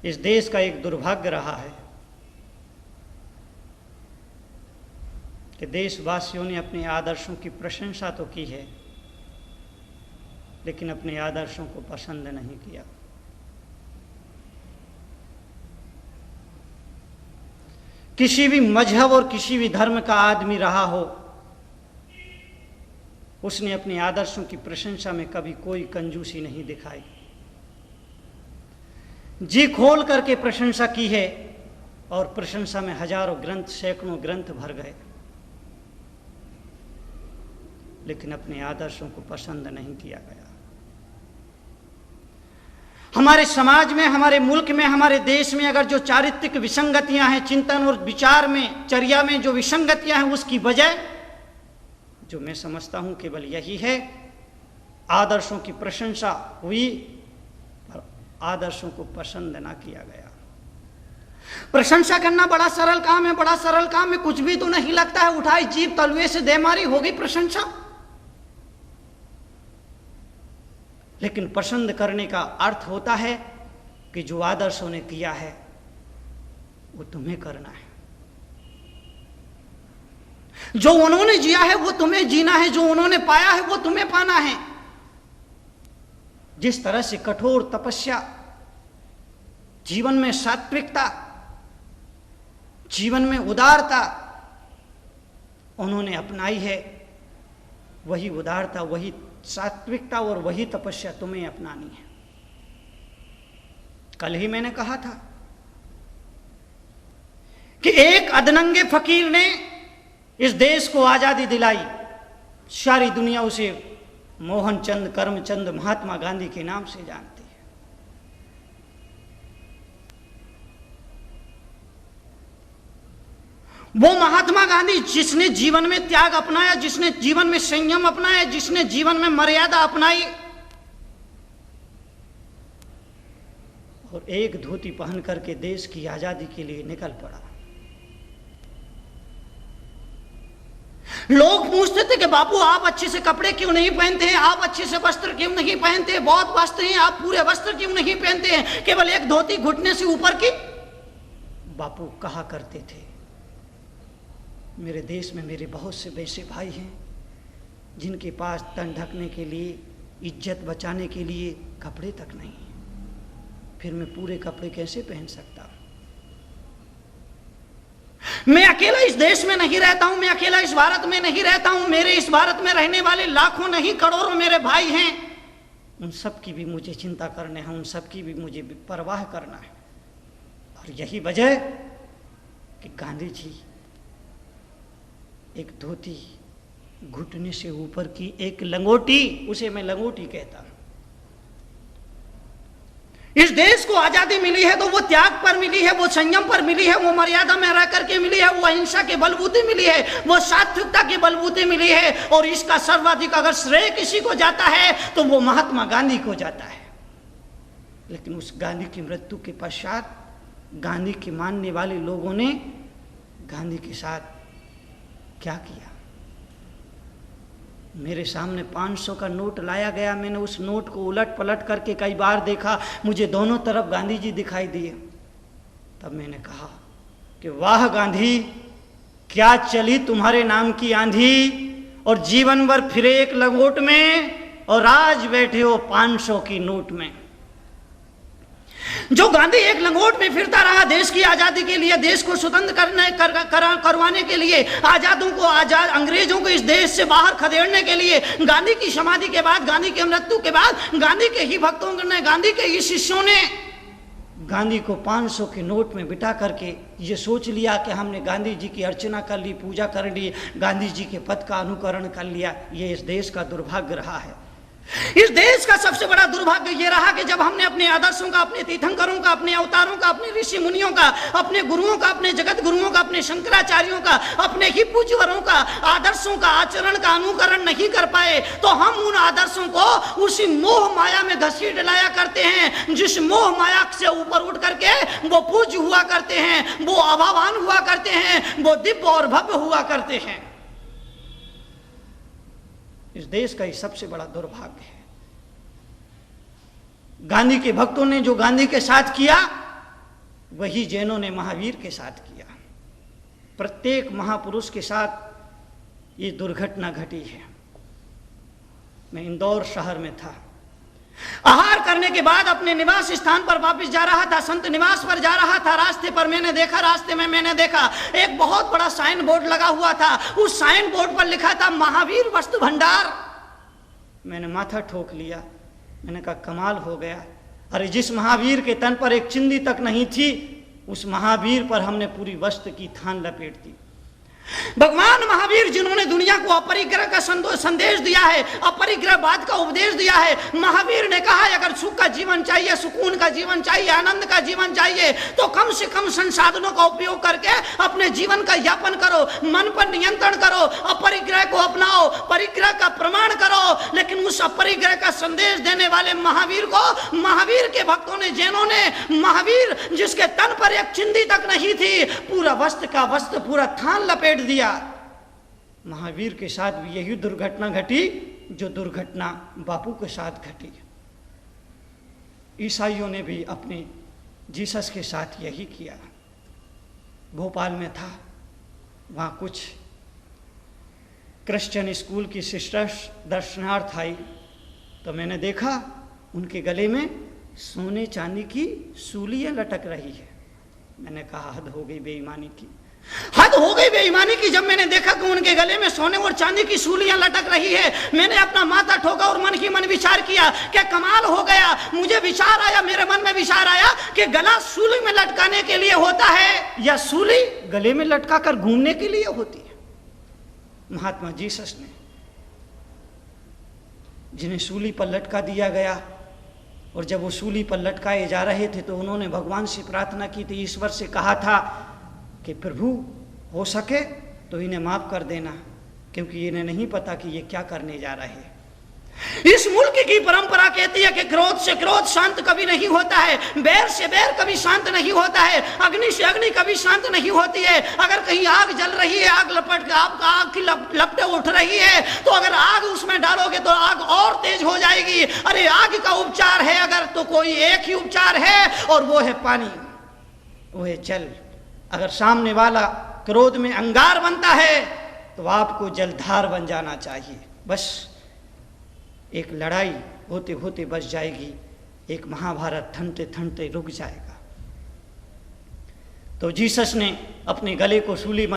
इस देश का एक दुर्भाग्य रहा है कि देशवासियों ने अपने आदर्शों की प्रशंसा तो की है, लेकिन अपने आदर्शों को पसंद नहीं किया। किसी भी मजहब और किसी भी धर्म का आदमी रहा हो, उसने अपने आदर्शों की प्रशंसा में कभी कोई कंजूसी नहीं दिखाई। जी खोल करके प्रशंसा की है और प्रशंसा में हजारों ग्रंथ, सैकड़ों ग्रंथ भर गए, लेकिन अपने आदर्शों को पसंद नहीं किया गया। हमारे समाज में, हमारे मुल्क में, हमारे देश में अगर जो चारित्रिक विसंगतियां हैं, चिंतन और विचार में, चर्या में जो विसंगतियां हैं, उसकी वजह जो मैं समझता हूं केवल यही है, आदर्शों की प्रशंसा हुई पर आदर्शों को पसंद ना किया गया। प्रशंसा करना बड़ा सरल काम है, बड़ा सरल काम है, कुछ भी तो नहीं लगता है, उठाई जीभ तलवे से दे मारी, हो गई प्रशंसा। लेकिन पसंद करने का अर्थ होता है कि जो आदर्शों ने किया है वो तुम्हें करना है, जो उन्होंने जिया है वो तुम्हें जीना है, जो उन्होंने पाया है वो तुम्हें पाना है। जिस तरह से कठोर तपस्या, जीवन में सात्विकता, जीवन में उदारता उन्होंने अपनाई है, वही उदारता, वही सात्विकता और वही तपस्या तुम्हें अपनानी है। कल ही मैंने कहा था कि एक अधनंगे फकीर ने इस देश को आजादी दिलाई। सारी दुनिया उसे मोहनचंद करमचंद महात्मा गांधी के नाम से जानती है। वो महात्मा गांधी जिसने जीवन में त्याग अपनाया, जिसने जीवन में संयम अपनाया, जिसने जीवन में मर्यादा अपनाई और एक धोती पहन करके देश की आजादी के लिए निकल पड़ा। लोग पूछते थे कि बापू आप अच्छे से कपड़े क्यों नहीं पहनते हैं, आप अच्छे से वस्त्र क्यों नहीं पहनते हैं, बहुत वस्त्र हैं, आप पूरे वस्त्र क्यों नहीं पहनते हैं, केवल एक धोती घुटने से ऊपर की। बापू कहा करते थे, मेरे देश में मेरे बहुत से वैसे भाई हैं जिनके पास तन ढकने के लिए, इज्जत बचाने के लिए कपड़े तक नहीं, फिर मैं पूरे कपड़े कैसे पहन सकता हूं। मैं अकेला इस देश में नहीं रहता हूं, मैं अकेला इस भारत में नहीं रहता हूं, मेरे इस भारत में रहने वाले लाखों नहीं करोड़ों मेरे भाई हैं, उन सब की भी मुझे चिंता करना है, उन सब की भी मुझे परवाह करना है। और यही वजह कि गांधी जी एक धोती घुटने से ऊपर की एक लंगोटी, उसे मैं लंगोटी कहता हूं। इस देश को आजादी मिली है तो वो त्याग पर मिली है, वो संयम पर मिली है, वो मर्यादा में रह करके मिली है, वो अहिंसा के बलबूते मिली है, वो सात्विकता के बलबूते मिली है। और इसका सर्वाधिक अगर श्रेय किसी को जाता है तो वो महात्मा गांधी को जाता है। लेकिन उस गांधी की मृत्यु के पश्चात गांधी के मानने वाले लोगों ने गांधी के साथ क्या किया। मेरे सामने 500 का नोट लाया गया, मैंने उस नोट को उलट पलट करके कई बार देखा, मुझे दोनों तरफ गांधी जी दिखाई दिए। तब मैंने कहा कि वाह गांधी, क्या चली तुम्हारे नाम की आंधी, और जीवन भर फिरे एक लंगोट में और आज बैठे हो 500 की नोट में। जो गांधी एक लंगोट में फिरता रहा देश की आजादी के लिए, देश को स्वतंत्र करवाने के लिए, आजादों को अंग्रेजों को इस देश से बाहर खदेड़ने के लिए, गांधी की समाधि के बाद, गांधी की मृत्यु के बाद गांधी के ही भक्तों ने, गांधी के ही शिष्यों ने गांधी को 500 के नोट में बिठा करके ये सोच लिया कि हमने गांधी जी की अर्चना कर ली, पूजा कर ली, गांधी जी के पद का अनुकरण कर लिया। ये इस देश का दुर्भाग्य रहा है। इस देश का सबसे बड़ा दुर्भाग्य यह रहा कि जब हमने अपने आदर्शों का, अपने तीर्थंकरों का, अपने अवतारों का, अपने ऋषि मुनियों का, अपने गुरुओं का, अपने जगत गुरुओं का, अपने शंकराचार्यों का, अपने ही पूज्यवरों का आदर्शों का आचरण का अनुकरण नहीं कर पाए, तो हम उन आदर्शों को उसी मोह माया में घसीट लाया करते हैं, जिस मोह माया से ऊपर उठ करके वो पूज्य हुआ करते हैं, वो अभावान हुआ करते हैं, वो दिव्य और भव्य हुआ करते हैं। इस देश का ये सबसे बड़ा दुर्भाग्य है। गांधी के भक्तों ने जो गांधी के साथ किया वही जैनों ने महावीर के साथ किया। प्रत्येक महापुरुष के साथ ये दुर्घटना घटी है। मैं इंदौर शहर में था, आहार करने के बाद अपने निवास स्थान पर वापस जा रहा था, संत निवास पर जा रहा था। रास्ते में मैंने देखा एक बहुत बड़ा साइन बोर्ड लगा हुआ था। उस साइन बोर्ड पर लिखा था महावीर वस्तु भंडार। मैंने माथा ठोक लिया, मैंने कहा कमाल हो गया। अरे जिस महावीर के तन पर एक चिंदी तक नहीं थी, उस महावीर पर हमने पूरी वस्त्र की थान लपेट दी। भगवान महावीर जिन्होंने दुनिया को अपरिग्रह का संदेश दिया है, अपरिग्रहवाद का उपदेश दिया है। महावीर ने कहा है अगर सुख का जीवन चाहिए, सुकून का जीवन चाहिए, आनंद का जीवन चाहिए, तो कम से कम संसाधनों का उपयोग करके अपने जीवन का यापन करो, मन पर नियंत्रण करो, अपरिग्रह को अपनाओ, परिग्रह का प्रमाण करो। लेकिन उस अपरिग्रह का संदेश देने वाले महावीर को महावीर के भक्तों ने, जैनों ने, महावीर जिसके तन पर एक चिंदी तक नहीं थी, पूरा वस्त्र पूरा थान लपेट दिया। महावीर के साथ भी यही दुर्घटना घटी जो दुर्घटना बापू के साथ घटी। ईसाइयों ने भी अपने जीसस के साथ यही किया। भोपाल में था, वहाँ कुछ क्रिश्चियन स्कूल की सिस्टर्स दर्शनार्थ आई, तो मैंने देखा उनके गले में सोने चांदी की सूलियाँ लटक रही है। मैंने कहा हद हो गई बेईमानी की, हद हो गई बेईमानी की। जब मैंने देखा कि उनके गले में सोने और चांदी की सूलियां लटक रही है, मैंने अपना माथा ठोका और मन ही मन विचार किया कि कमाल हो गया। मुझे विचार आया, मेरे मन में विचार आया कि गला सूली में लटकाने के लिए होता है या सूली गले में लटका कर घूमने के लिए होती है। महात्मा जीसस ने, जिन्हें सूली पर लटका दिया गया, और जब वो सूली पर लटकाए जा रहे थे तो उन्होंने भगवान से प्रार्थना की थी, ईश्वर से कहा था कि प्रभु हो सके तो इन्हें माफ कर देना, क्योंकि इन्हें नहीं पता कि ये क्या करने जा रहे हैं। इस मुल्क की परंपरा कहती है कि क्रोध से क्रोध शांत कभी नहीं होता है, बैर से बैर कभी शांत नहीं होता है, अग्नि से अग्नि कभी शांत नहीं होती है। अगर कहीं आग जल रही है, आग लपट के आपका आग की लपटें उठ रही है, तो अगर आग उसमें डालोगे तो आग और तेज हो जाएगी। अरे आग का उपचार है अगर, तो कोई एक ही उपचार है, और वो है पानी, वो है जल। अगर सामने वाला क्रोध में अंगार बनता है तो आपको जलधार बन जाना चाहिए। बस एक लड़ाई होते होते बच जाएगी, एक महाभारत थमते थमते रुक जाएगा। तो जीसस ने अपने गले को सूली